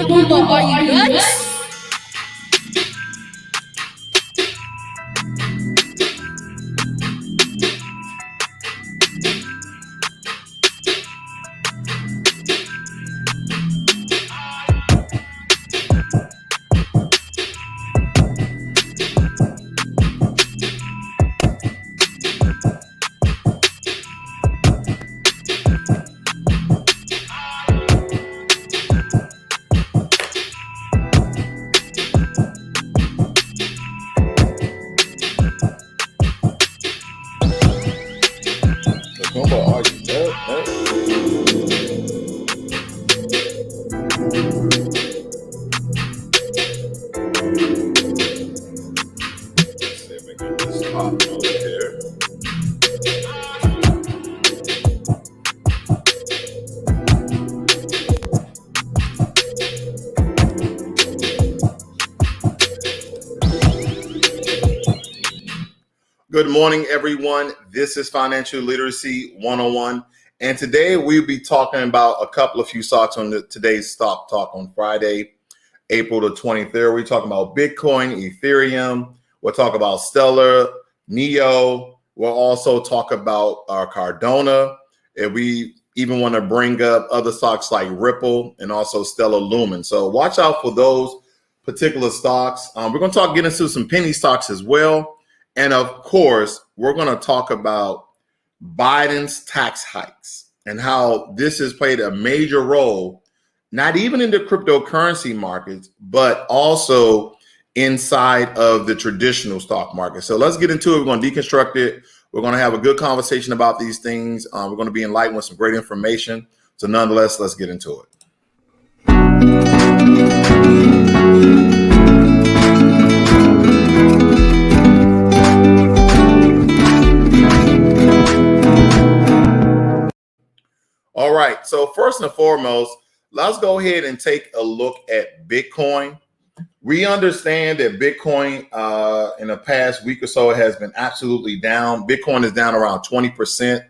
WeBull, are you nuts? Good morning, everyone. This is Financial Literacy 101. And today we'll be talking about a couple of few stocks on today's Stock Talk on Friday, April the 23rd. We're talking about Bitcoin, Ethereum. We'll talk about Stellar, Neo. We'll also talk about Cardona. And we even want to bring up other stocks like Ripple and also Stellar Lumen. So watch out for those particular stocks. We're going to get into some penny stocks as well. And of course, we're going to talk about Biden's tax hikes and how this has played a major role, not even in the cryptocurrency markets, but also inside of the traditional stock market. So let's get into it. We're going to deconstruct it. We're going to have a good conversation about these things. We're going to be enlightened with some great information. So nonetheless, let's get into it. All right, so first and foremost, let's go ahead and take a look at Bitcoin. We understand that Bitcoin in the past week or so has been absolutely down. Bitcoin is down around 20%.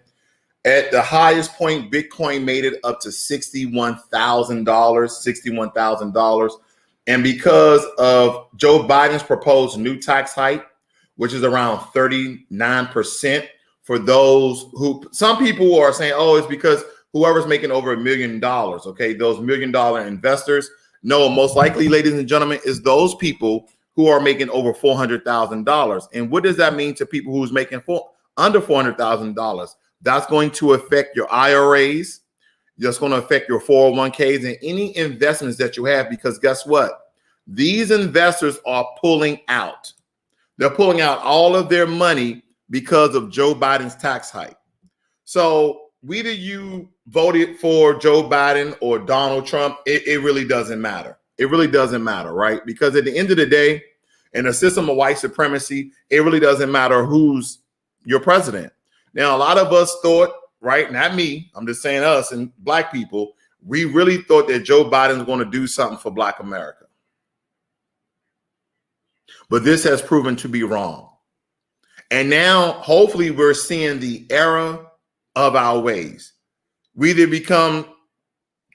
At the highest point, Bitcoin made it up to $61,000. And because of Joe Biden's proposed new tax hike, which is around 39%, for those who, some people are saying, oh, it's because whoever's making over $1 million, okay, those $1 million investors. No, most likely, ladies and gentlemen, is those people who are making over $400,000. And what does that mean to people who's making under $400,000? That's going to affect your IRAs. That's going to affect your 401ks and any investments that you have, because guess what? These investors are pulling out. They're pulling out all of their money because of Joe Biden's tax hike. So whether you voted for Joe Biden or Donald Trump, it really doesn't matter. It really doesn't matter, right? Because at the end of the day, in a system of white supremacy, it really doesn't matter who's your president. Now, a lot of us thought, right, not me, I'm just saying us and black people, we really thought that Joe Biden was going to do something for Black America. But this has proven to be wrong. And now, hopefully, we're seeing the era of our ways. We either become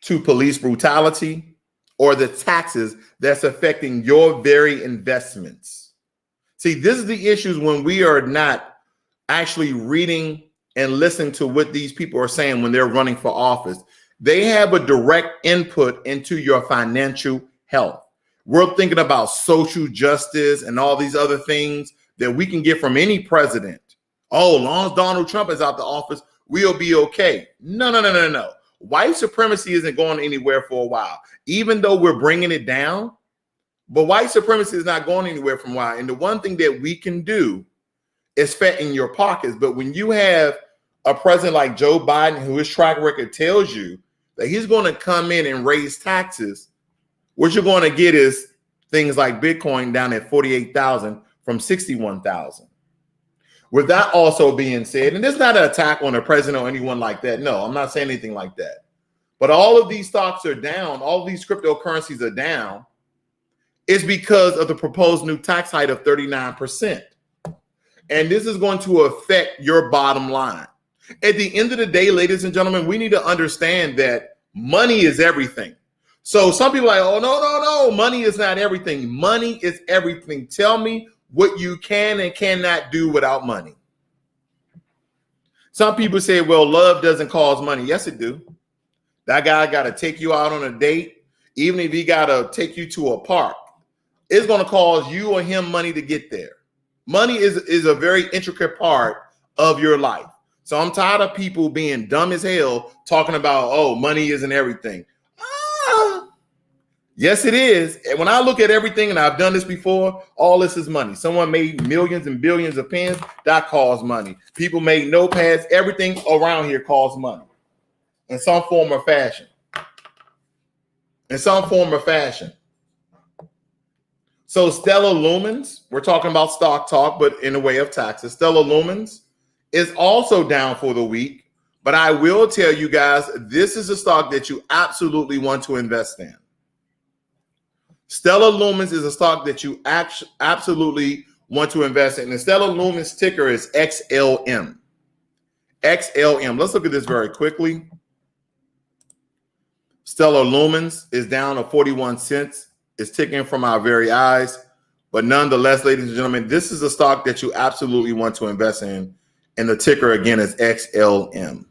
to police brutality or the taxes that's affecting your very investments. See, this is the issues when we are not actually reading and listening to what these people are saying when they're running for office. They have a direct input into your financial health. We're thinking about social justice and all these other things that we can get from any president. Oh, as long as Donald Trump is out the office, we'll be okay. No. White supremacy isn't going anywhere for a while, even though we're bringing it down. But white supremacy is not going anywhere for a while. And the one thing that we can do is fat in your pockets. But when you have a president like Joe Biden, who his track record tells you that he's going to come in and raise taxes, what you're going to get is things like Bitcoin down at 48,000 from 61,000. With that also being said, and this is not an attack on the president or anyone like that. No, I'm not saying anything like that. But all of these stocks are down. All of these cryptocurrencies are down. It's because of the proposed new tax hike of 39%. And this is going to affect your bottom line. At the end of the day, ladies and gentlemen, we need to understand that money is everything. So some people are like, oh, no, money is not everything. Money is everything. Tell me what you can and cannot do without money. Some people say, well, love doesn't cause money. Yes, it do. That guy got to take you out on a date. Even if he got to take you to a park, it's going to cost you or him money to get there. Money is a very intricate part of your life. So I'm tired of people being dumb as hell talking about, oh, money isn't everything. Yes, it is. And when I look at everything, and I've done this before, all this is money. Someone made millions and billions of pens. That costs money. People made notepads. Everything around here costs money in some form or fashion. In some form or fashion. So Stellar Lumens, we're talking about stock talk, but in a way of taxes. Stellar Lumens is also down for the week. But I will tell you guys, this is a stock that you absolutely want to invest in. Stellar Lumens is a stock that you absolutely want to invest in. The Stellar Lumens ticker is XLM. XLM. Let's look at this very quickly. Stellar Lumens is down to 41 cents. It's ticking from our very eyes. But nonetheless, ladies and gentlemen, this is a stock that you absolutely want to invest in. And the ticker, again, is XLM.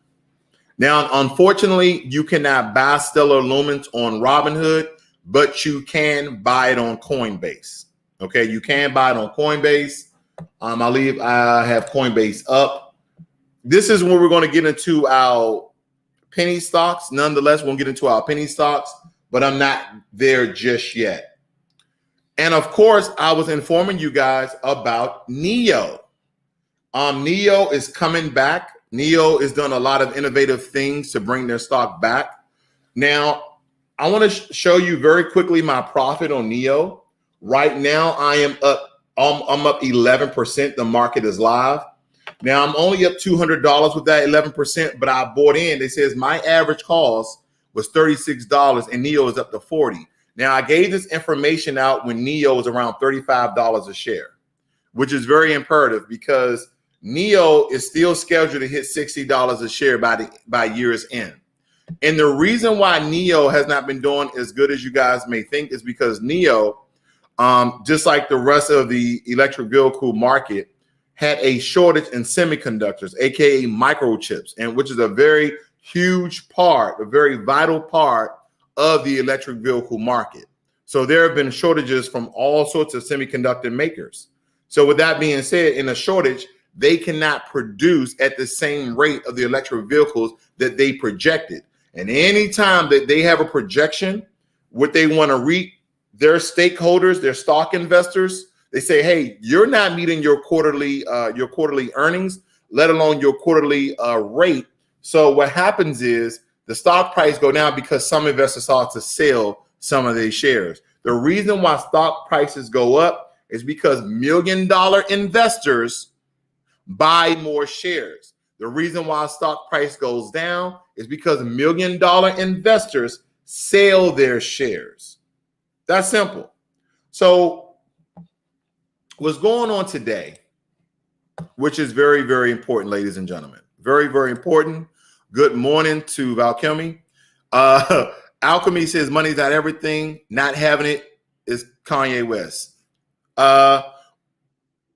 Now, unfortunately, you cannot buy Stellar Lumens on Robinhood, but you can buy it on Coinbase. Okay, you can buy it on Coinbase. I have Coinbase up. This is where we're going to get into our penny stocks. Nonetheless, we'll get into our penny stocks, but I'm not there just yet. And of course, I was informing you guys about NEO. NEO is coming back. NEO has done a lot of innovative things to bring their stock back. Now, I want to show you very quickly my profit on NEO. Right now, I'm up 11%. The market is live. Now, I'm only up $200 with that 11%, but I bought in. It says my average cost was $36 and NEO is up to $40. Now, I gave this information out when NEO was around $35 a share, which is very imperative because NEO is still scheduled to hit $60 a share by year's end. And the reason why NEO has not been doing as good as you guys may think is because NEO, just like the rest of the electric vehicle market, had a shortage in semiconductors, aka microchips, and which is a very huge part, a very vital part of the electric vehicle market. So there have been shortages from all sorts of semiconductor makers. So with that being said, in a shortage, they cannot produce at the same rate of the electric vehicles that they projected. And anytime that they have a projection, what they want to reach their stakeholders, their stock investors, they say, hey, you're not meeting your quarterly earnings, let alone your quarterly rate. So what happens is the stock price go down because some investors start to sell some of their shares. The reason why stock prices go up is because $1 million investors buy more shares. The reason why stock price goes down is because $1 million investors sell their shares. That's simple. So what's going on today, which is very, very important, ladies and gentlemen, very, very important. Good morning to Valkemi. Alchemy says money's not everything. Not having it is Kanye West.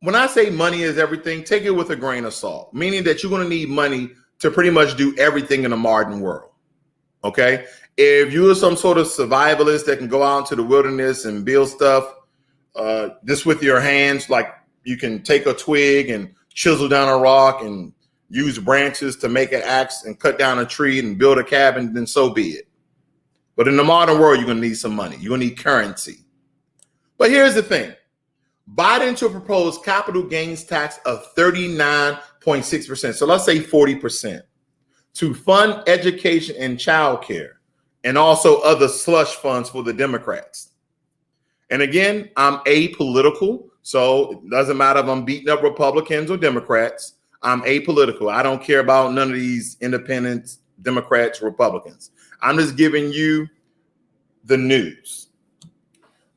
When I say money is everything, take it with a grain of salt, meaning that you're going to need money to pretty much do everything in the modern world. Okay. If you're some sort of survivalist that can go out into the wilderness and build stuff just with your hands, like you can take a twig and chisel down a rock and use branches to make an axe and cut down a tree and build a cabin, then so be it. But in the modern world, you're going to need some money. You're going to need currency. But here's the thing. Biden to propose capital gains tax of 39.6%. So let's say 40% to fund education and childcare and also other slush funds for the Democrats. And again, I'm apolitical. So it doesn't matter if I'm beating up Republicans or Democrats. I'm apolitical. I don't care about none of these independents, Democrats, Republicans. I'm just giving you the news.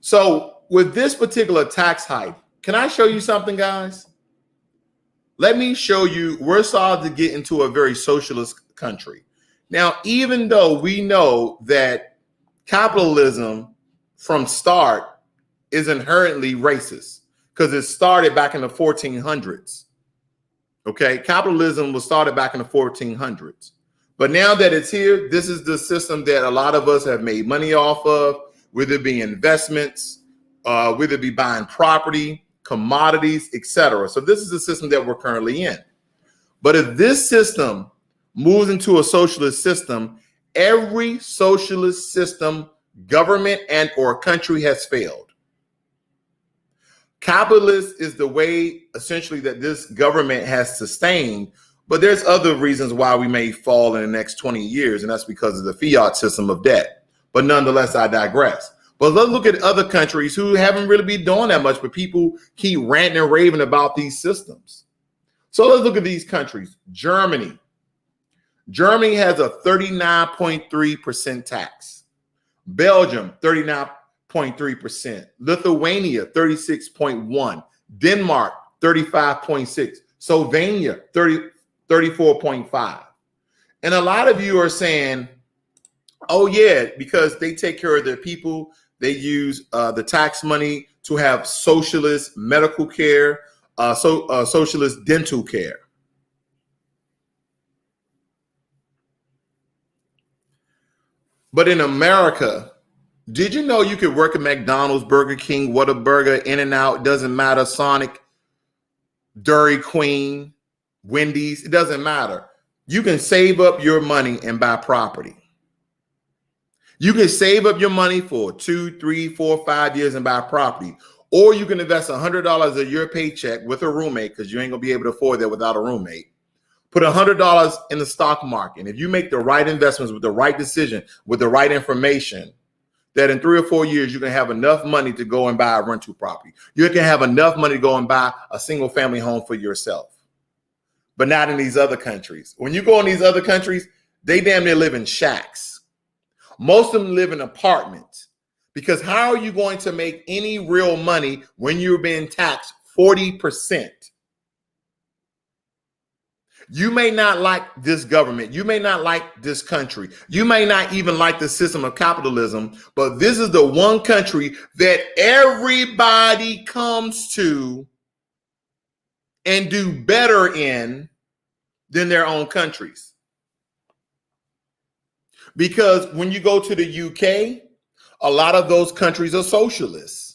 So with this particular tax hike, can I show you something, guys? Let me show you. We're starting to get into a very socialist country. Now, even though we know that capitalism from start is inherently racist because it started back in the 1400s. Okay, capitalism was started back in the 1400s. But now that it's here, this is the system that a lot of us have made money off of, whether it be investments, whether it be buying property, commodities, etc. So this is the system that we're currently in. But if this system moves into a socialist system, every socialist system, government and or country has failed. Capitalist is the way essentially that this government has sustained, but there's other reasons why we may fall in the next 20 years, and that's because of the fiat system of debt. But nonetheless, I digress. But let's look at other countries who haven't really been doing that much, but people keep ranting and raving about these systems. So let's look at these countries. Germany. Germany has a 39.3% tax. Belgium, 39.3%. Lithuania, 36.1%. Denmark, 35.6%. Slovenia, 34.5%. And a lot of you are saying, oh yeah, because they take care of their people. They use the tax money to have socialist medical care, socialist dental care. But in America, did you know you could work at McDonald's, Burger King, Whataburger, In-N-Out, doesn't matter, Sonic, Dairy Queen, Wendy's, it doesn't matter. You can save up your money and buy property. You can save up your money for 2, 3, 4, 5 years and buy property. Or you can invest $100 of your paycheck with a roommate, because you ain't gonna be able to afford that without a roommate. Put $100 in the stock market. And if you make the right investments with the right decision, with the right information, that in 3 or 4 years, you can have enough money to go and buy a rental property. You can have enough money to go and buy a single family home for yourself. But not in these other countries. When you go in these other countries, they damn near live in shacks. Most of them live in apartments. Because how are you going to make any real money when you're being taxed 40%? You may not like this government. You may not like this country. You may not even like the system of capitalism, but this is the one country that everybody comes to and do better in than their own countries. Because when you go to the UK, a lot of those countries are socialists.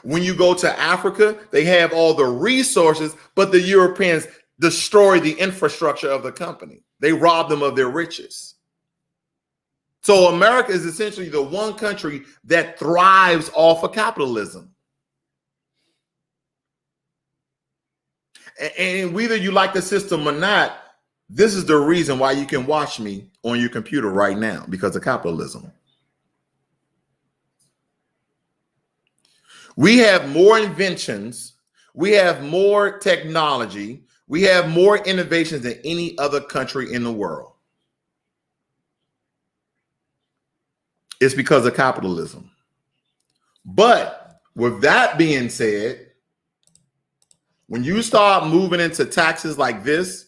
When you go to Africa, they have all the resources, but the Europeans destroy the infrastructure of the company. They rob them of their riches. So America is essentially the one country that thrives off of capitalism. And whether you like the system or not, this is the reason why you can watch me on your computer right now, because of capitalism. We have more inventions, we have more technology, we have more innovations than any other country in the world. It's because of capitalism. But with that being said, when you start moving into taxes like this,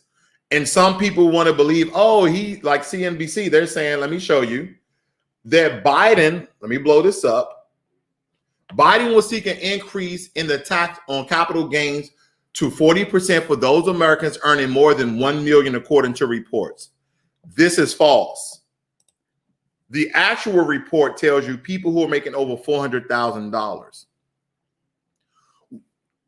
and some people want to believe, oh, he like CNBC, they're saying, let me show you that Biden, let me blow this up. Biden will seek an increase in the tax on capital gains to 40% for those Americans earning more than $1 million, according to reports. This is false. The actual report tells you people who are making over $400,000.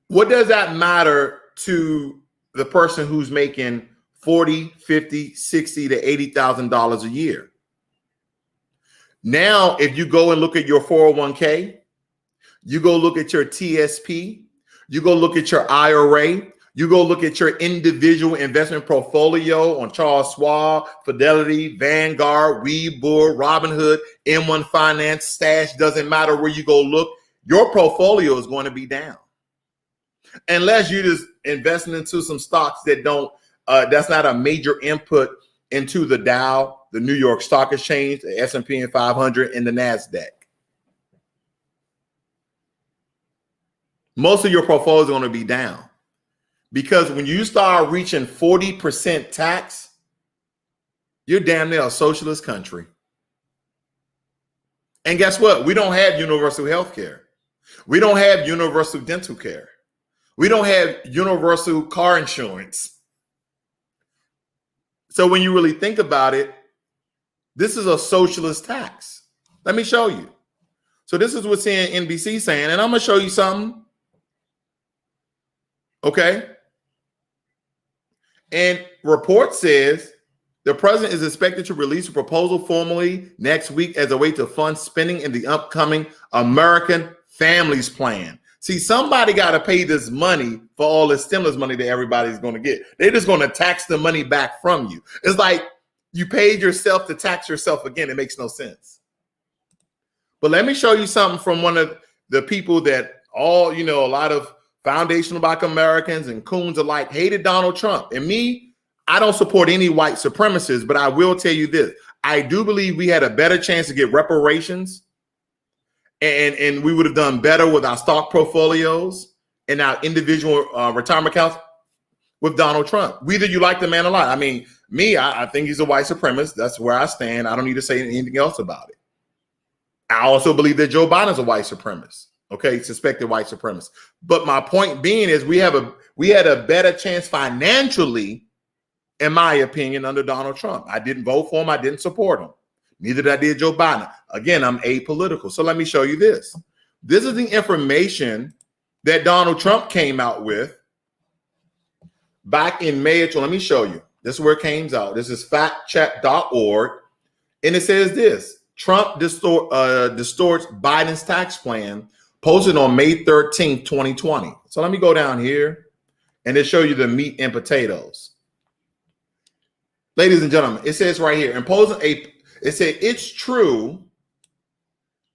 What does that matter to the person who's making $40, $50, $60 to $80,000 a year? Now, if you go and look at your 401k, you go look at your TSP, you go look at your IRA, you go look at your individual investment portfolio on Charles Schwab, Fidelity, Vanguard, WeBull, Robinhood, M1 Finance, Stash, doesn't matter where you go look, your portfolio is going to be down. Unless you're just investing into some stocks that don't, that's not a major input into the Dow, the New York Stock Exchange, the S&P 500, and the NASDAQ. Most of your portfolio is going to be down, because when you start reaching 40% tax, You're damn near a socialist country. And guess what? We don't have universal health care. We don't have universal dental care. We don't have universal car insurance. So when you really think about it, this is a socialist tax. Let me show you. So this is what NBC saying, and I'm going to show you something. Okay. And report says the president is expected to release a proposal formally next week as a way to fund spending in the upcoming American Families Plan. See, somebody got to pay this money for all the stimulus money that everybody's going to get. They're just going to tax the money back from you. It's like you paid yourself to tax yourself again. It makes no sense. But let me show you something from one of the people that a lot of foundational Black Americans and coons alike hated Donald Trump. And me, I don't support any white supremacists, but I will tell you this. I do believe we had a better chance to get reparations and we would have done better with our stock portfolios and our individual retirement accounts with Donald Trump. Whether you like the man or not. I mean, me, I think he's a white supremacist. That's where I stand. I don't need to say anything else about it. I also believe that Joe Biden is a white supremacist. Okay, suspected white supremacist. But my point being is we had a better chance financially, in my opinion, under Donald Trump. I didn't vote for him. I didn't support him. Neither did I did Joe Biden. Again, I'm apolitical. So let me show you this. This is the information that Donald Trump came out with back in May. Let me show you. This is where it came out. This is factcheck.org. And it says this. Trump distorts Biden's tax plan, posted on May 13th, 2020. So let me go down here and it show you the meat and potatoes. Ladies and gentlemen, it says right here, it said it's true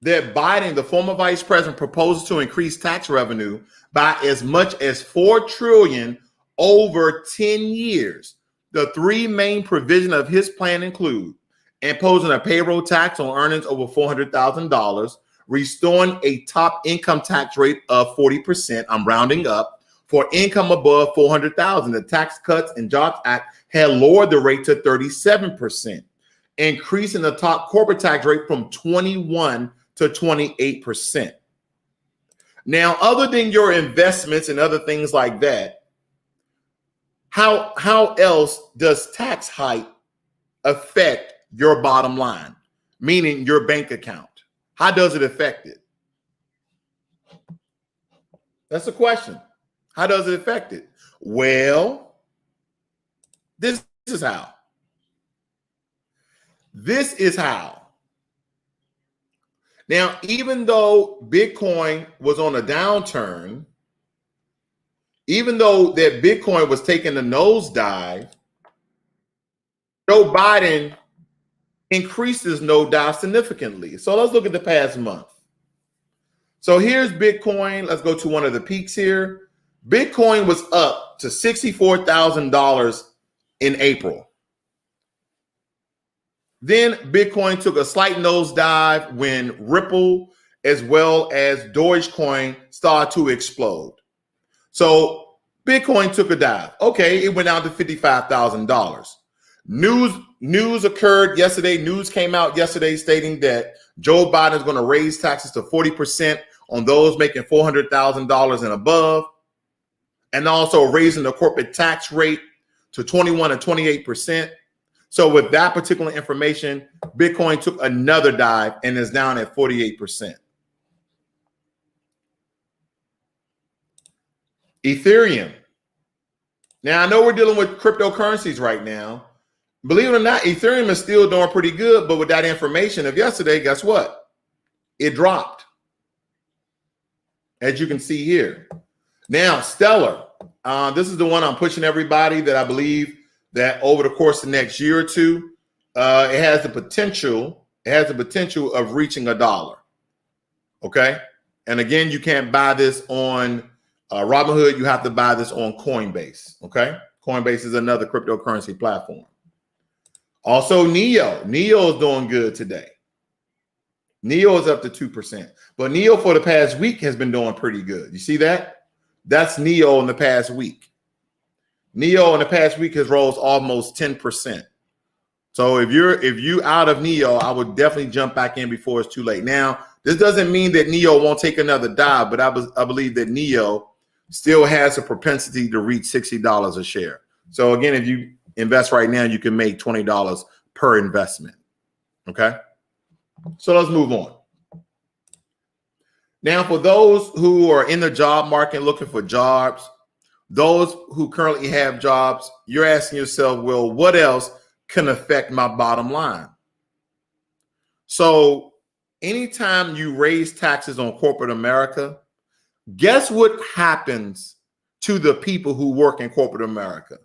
that Biden, the former vice president, proposes to increase tax revenue by as much as $4 trillion over 10 years. The three main provisions of his plan include imposing a payroll tax on earnings over $400,000, restoring a top income tax rate of 40%, I'm rounding up, for income above $400,000. The Tax Cuts and Jobs Act had lowered the rate to 37%, increasing the top corporate tax rate from 21 to 28%. Now, other than your investments and other things like that, how else does tax hike affect your bottom line, meaning your bank account? How does it affect it? That's the question. How does it affect it? Well, this is how. This is how. Now, even though Bitcoin was on a downturn, even though that Bitcoin was taking a nosedive, Joe Biden increased his nosedive significantly. So let's look at the past month. So here's Bitcoin. Let's go to one of the peaks here. Bitcoin was up to $64,000 in April. Then Bitcoin took a slight nosedive when Ripple as well as Dogecoin started to explode. So Bitcoin took a dive. Okay, it went down to $55,000. News occurred yesterday. News came out yesterday stating that Joe Biden is going to raise taxes to 40% on those making $400,000 and above, and also raising the corporate tax rate to 21 and 28%. So with that particular information, Bitcoin took another dive and is down at 48%. Ethereum. Now, I know we're dealing with cryptocurrencies right now. Believe it or not, Ethereum is still doing pretty good, but with that information of yesterday, guess what? It dropped, as you can see here. Now, Stellar, this is the one I'm pushing everybody that I believe that over the course of the next year or two, it has the potential of reaching $1. Okay, and again, you can't buy this on Robinhood. You have to buy this on Coinbase. Okay, Coinbase is another cryptocurrency platform. Also, Neo is doing good today. Neo is up to 2%, but Neo for the past week has been doing pretty good. You see that? That's Neo in the past week. Neo in the past week has rose almost 10%. So if you out of Neo, I would definitely jump back in before it's too late. Now, this doesn't mean that Neo won't take another dive, but I believe that Neo still has a propensity to reach $60 a share. So again, if you invest right now, you can make $20 per investment. Okay. So let's move on. Now, for those who are in the job market looking for jobs, those who currently have jobs, you're asking yourself, well, what else can affect my bottom line? So anytime you raise taxes on corporate America, guess what happens to the people who work in corporate America?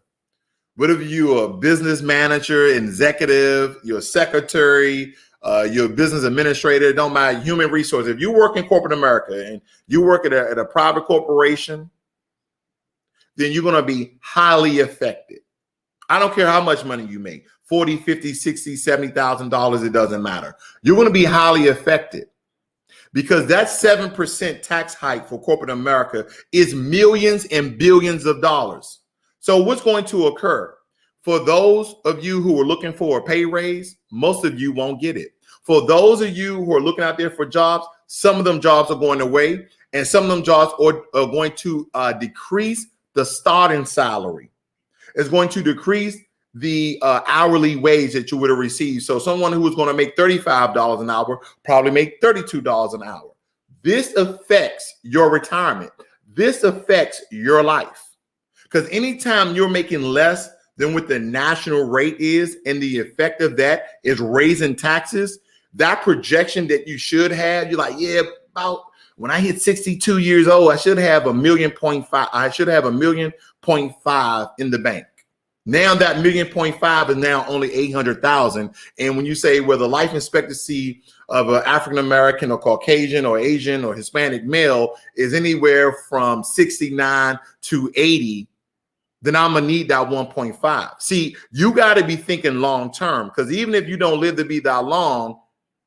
Whether you're a business manager, executive, you're a secretary, you're a business administrator, don't matter, human resource. If you work in corporate America and you work at a private corporation, then you're going to be highly affected. I don't care how much money you make, 40, 50, 60, $70,000, it doesn't matter. You're going to be highly affected because that 7% tax hike for corporate America is millions and billions of dollars. So what's going to occur? For those of you who are looking for a pay raise, most of you won't get it. For those of you who are looking out there for jobs, some of them jobs are going away, and some of them jobs are going to decrease the starting salary. It's going to decrease the hourly wage that you would have received. So someone who was going to make $35 an hour probably make $32 an hour. This affects your retirement. This affects your life. Because anytime you're making less than what the national rate is, and the effect of that is raising taxes, that projection that you should have, you're like, yeah, about when I hit 62 years old, I should have $1.5 million. I should have $1.5 million in the bank. Now that $1.5 million is now only 800,000. And when you say, well, the life expectancy of an African American or Caucasian or Asian or Hispanic male is anywhere from 69 to 80, then I'm gonna need that 1.5. See, you got to be thinking long term, because even if you don't live to be that long,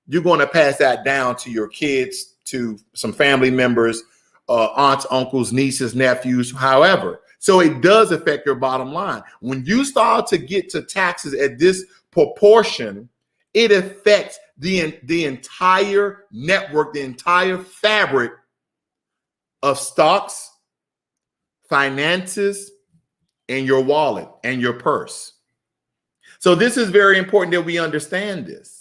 you're going to pass that down to your kids, to some family members, aunts, uncles, nieces, nephews, however. So it does affect your bottom line. When you start to get to taxes at this proportion, it affects the entire network, the entire fabric of stocks, finances, and your wallet and your purse. So this is very important that we understand this.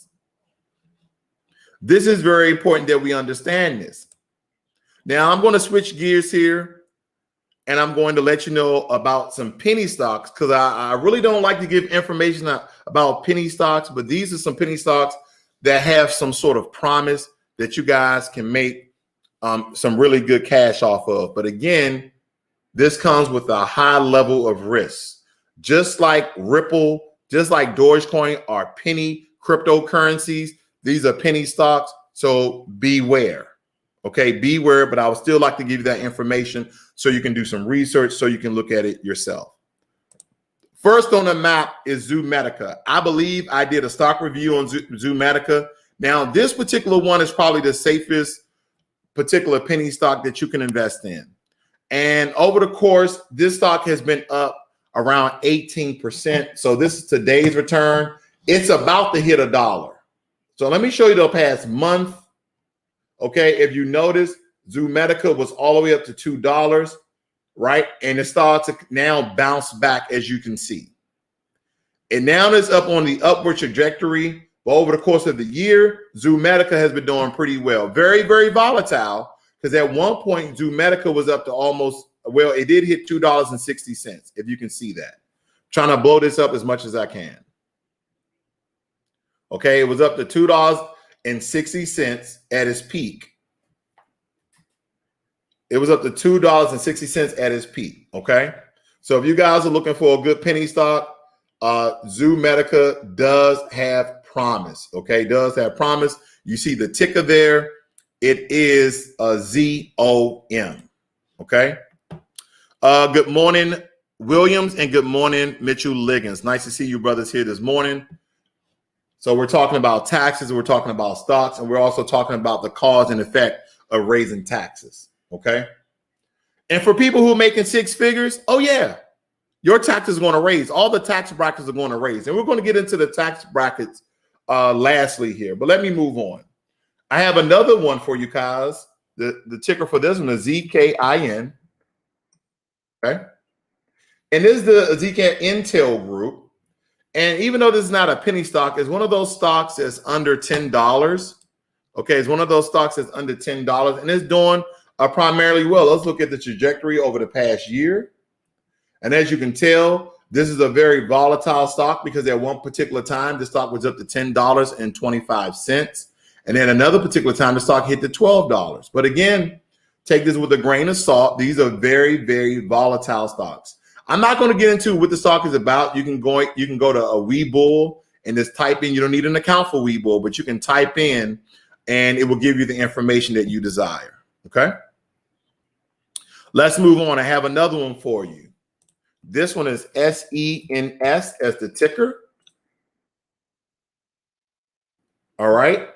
This is very important that we understand this. Now I'm going to switch gears here, and I'm going to let you know about some penny stocks, because I really don't like to give information about penny stocks, but these are some penny stocks that have some sort of promise that you guys can make some really good cash off of. But again, this comes with a high level of risk. Just like Ripple, just like Dogecoin are penny cryptocurrencies, these are penny stocks. So beware. Okay, beware, but I would still like to give you that information so you can do some research, so you can look at it yourself. First on the map is Zoomatica. I believe I did a stock review on Zoomatica. Now, this particular one is probably the safest particular penny stock that you can invest in. And over the course, this stock has been up around 18%. So this is today's return. It's about to hit $1. So let me show you the past month. Okay, if you notice, Zoomatica was all the way up to $2, right? And it started to now bounce back, as you can see. And now it's up on the upward trajectory. But over the course of the year, Zoomatica has been doing pretty well. Very, very volatile, because at one point, Zoomatica was up to almost, well, it did hit $2.60, if you can see that. Trying to blow this up as much as I can. Okay, it was up to $2.60 at its peak. It was up to $2.60 at its peak. Okay, so if you guys are looking for a good penny stock, Zoomatica does have promise. Okay, does have promise. You see the ticker there. It is a ZOM. Okay. Good morning, Williams, and good morning, Mitchell Liggins. Nice to see you brothers here this morning. So we're talking about taxes, we're talking about stocks, and we're also talking about the cause and effect of raising taxes. Okay. And for people who are making six figures, oh yeah, your taxes are going to raise. All the tax brackets are going to raise. And we're going to get into the tax brackets lastly here. But let me move on. I have another one for you guys. The ticker for this one is ZKIN. Okay. And this is the ZK Intel Group. And even though this is not a penny stock, it's one of those stocks that's under $10. Okay, it's one of those stocks that's under $10, and it's doing primarily well. Let's look at the trajectory over the past year. And as you can tell, this is a very volatile stock because at one particular time, the stock was up to $10.25. And then another particular time, the stock hit to $12. But again, take this with a grain of salt. These are very, very volatile stocks. I'm not going to get into what the stock is about. You can go to a WeBull and just type in. You don't need an account for WeBull, but you can type in and it will give you the information that you desire. Okay. Let's move on. I have another one for you. This one is SENS as the ticker. All right.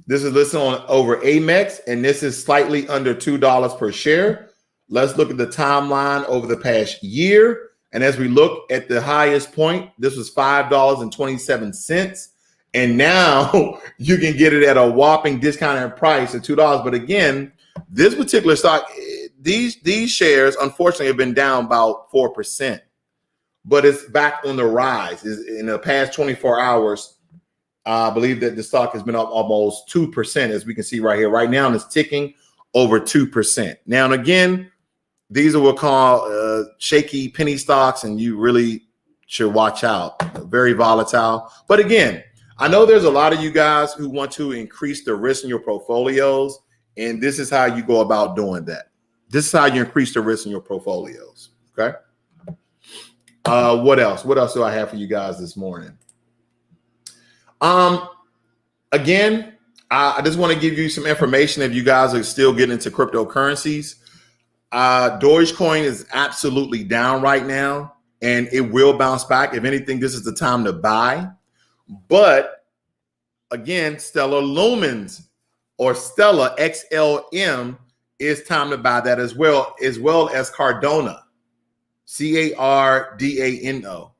This is listed on over Amex, and this is slightly under $2 per share. Let's look at the timeline over the past year. And as we look at the highest point, this was $5.27. And now you can get it at a whopping discounted price of $2. But again, this particular stock, these shares, unfortunately, have been down about 4%. But it's back on the rise. In the past 24 hours, I believe that the stock has been up almost 2%, as we can see right here. Right now, it's ticking over 2%. Now, and again, these are what we call shaky penny stocks, and you really should watch out. Very volatile. But again, I know there's a lot of you guys who want to increase the risk in your portfolios, and this is how you go about doing that. This is how you increase the risk in your portfolios. Okay. What else? What else do I have for you guys this morning? Again, I just want to give you some information if you guys are still getting into cryptocurrencies. Dogecoin is absolutely down right now, and it will bounce back. If anything, this is the time to buy. But again, Stellar Lumens or Stellar XLM is time to buy that as well as Cardano, Cardano.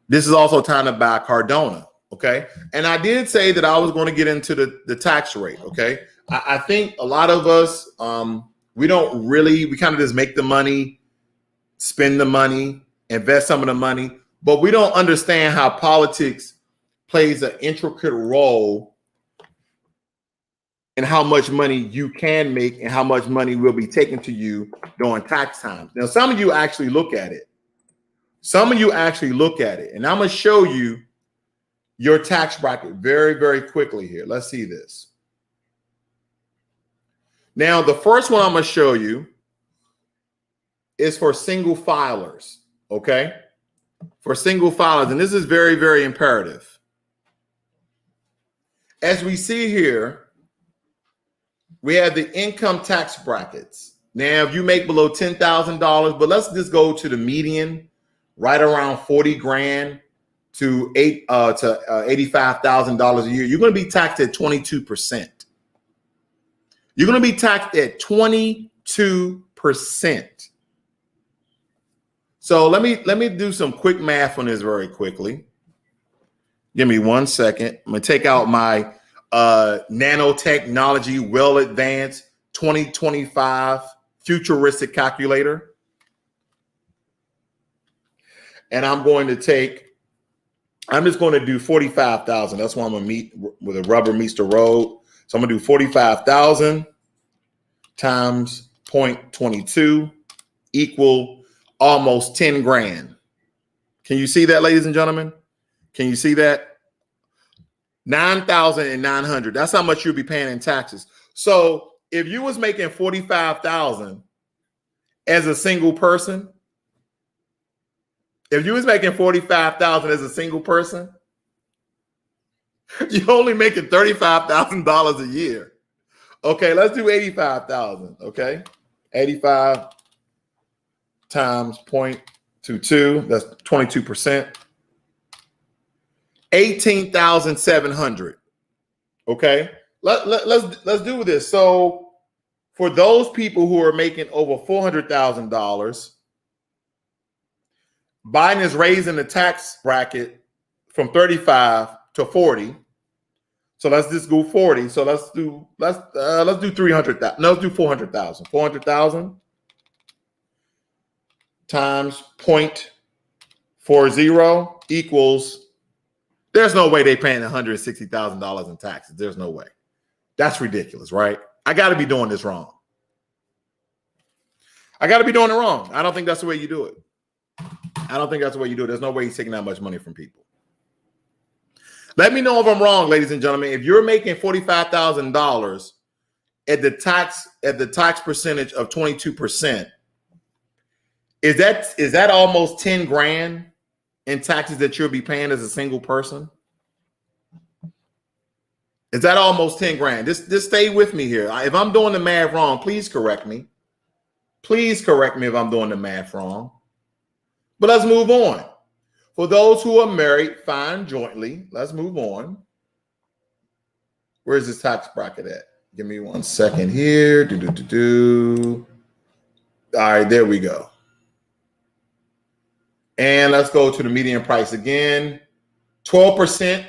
This is also time to buy Cardano. Okay. And I did say that I was going to get into the tax rate. Okay. I think a lot of us, we kind of just make the money, spend the money, invest some of the money, but we don't understand how politics plays an intricate role in how much money you can make and how much money will be taken to you during tax times. Now, some of you actually look at it. And I'm going to show you your tax bracket very, very quickly here. Let's see this. Now, the first one I'm going to show you is for single filers, okay? For single filers, and this is very, very imperative. As we see here, we have the income tax brackets. Now, if you make below $10,000, but let's just go to the median, right around 40 grand to $85,000 a year, you're going to be taxed at 22%. You're going to be taxed at 22%. So let me do some quick math on this very quickly. Give me 1 second. I'm going to take out my nanotechnology well advanced 2025 futuristic calculator. And I'm just going to do 45,000. That's why I'm going to meet where the rubber meets the road. So I'm going to do 45,000 times 0.22 equal almost 10 grand. Can you see that, ladies and gentlemen? Can you see that? 9,900. That's how much you'll be paying in taxes. So if you was making 45,000 as a single person, you're only making $35,000 a year. Okay, let's do 85,000. Okay, 85 times 0.22. That's 22%. 18,700. Okay, let's do this. So for those people who are making over $400,000, Biden is raising the tax bracket from 35 to 40. So let's just go 40. So let's do 300,000. No, let's do 400,000. 400,000 times 0.40 equals. There's no way they're paying $160,000 in taxes. There's no way. That's ridiculous, right? I got to be doing this wrong. I got to be doing it wrong. I don't think that's the way you do it. I don't think that's the way you do it. There's no way he's taking that much money from people. Let me know if I'm wrong, ladies and gentlemen. If you're making $45,000 at the tax percentage of 22%, is that almost 10 grand in taxes that you'll be paying as a single person? Is that almost 10 grand? Just stay with me here. If I'm doing the math wrong, please correct me. Please correct me if I'm doing the math wrong. But let's move on. For those who are married, fine jointly. Let's move on. Where's this tax bracket at? Give me 1 second here. All right, there we go. And let's go to the median price again. 12%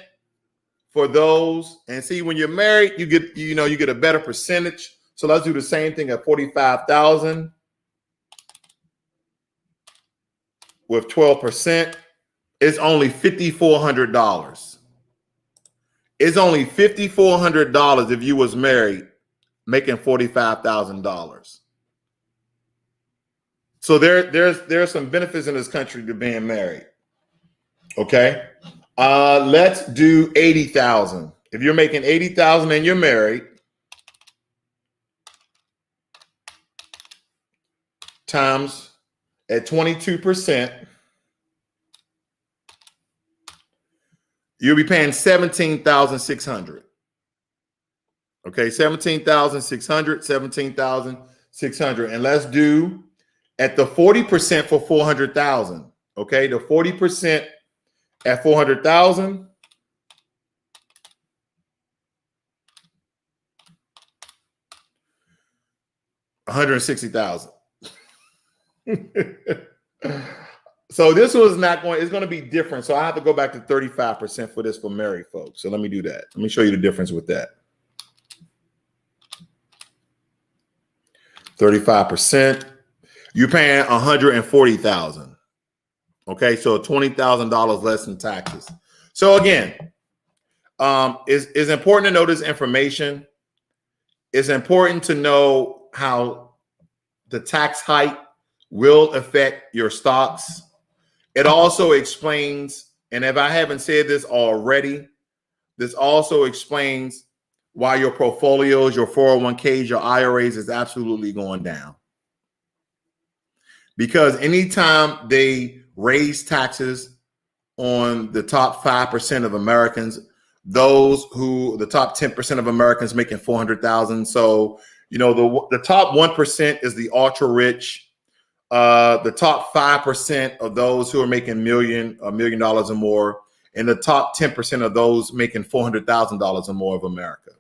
for those. And see, when you're married, you get a better percentage. So let's do the same thing at 45,000 with 12%. It's only $5,400. It's only $5,400 if you was married, making $45,000. So there's some benefits in this country to being married. Okay, let's do 80,000. If you're making 80,000 and you're married, times at 22%. You'll be paying $17,600. Okay, $17,600. And let's do at the 40% for 400,000. Okay, the 40% at 400,000. $160,000. So this was not going, it's going to be different. So I have to go back to 35% for this for married folks. So let me do that. Let me show you the difference with that. 35%. You're paying $140,000. Okay, so $20,000 less in taxes. So again, it's important to know this information. It's important to know how the tax hike will affect your stocks. It also explains, and if I haven't said this already, this also explains why your portfolios, your 401ks, your IRAs is absolutely going down. Because anytime they raise taxes on the top 5% of Americans, the top 10% of Americans making 400,000. So, the top 1% is the ultra rich. The top 5% of those who are making $1 million or more, and the top 10% of those making $400,000 or more of America.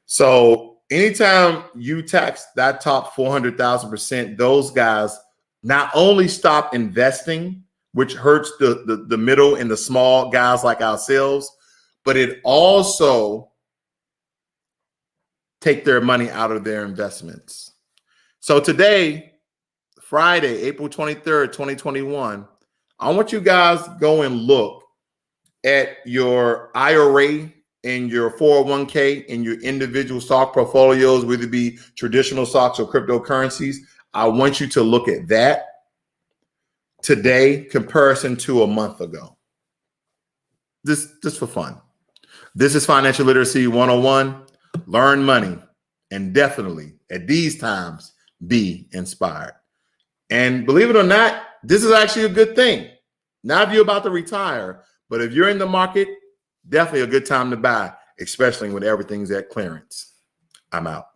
So anytime you tax that top 400,000%, those guys not only stop investing, which hurts the middle and the small guys like ourselves, but it also take their money out of their investments. So today, Friday, April 23rd, 2021, I want you guys to go and look at your IRA and your 401k and your individual stock portfolios, whether it be traditional stocks or cryptocurrencies. I want you to look at that today, comparison to a month ago. Just for fun. This is Financial Literacy 101. Learn money, and definitely at these times, be inspired. And believe it or not, this is actually a good thing. Not if you're about to retire, but if you're in the market, definitely a good time to buy, especially when everything's at clearance. I'm out.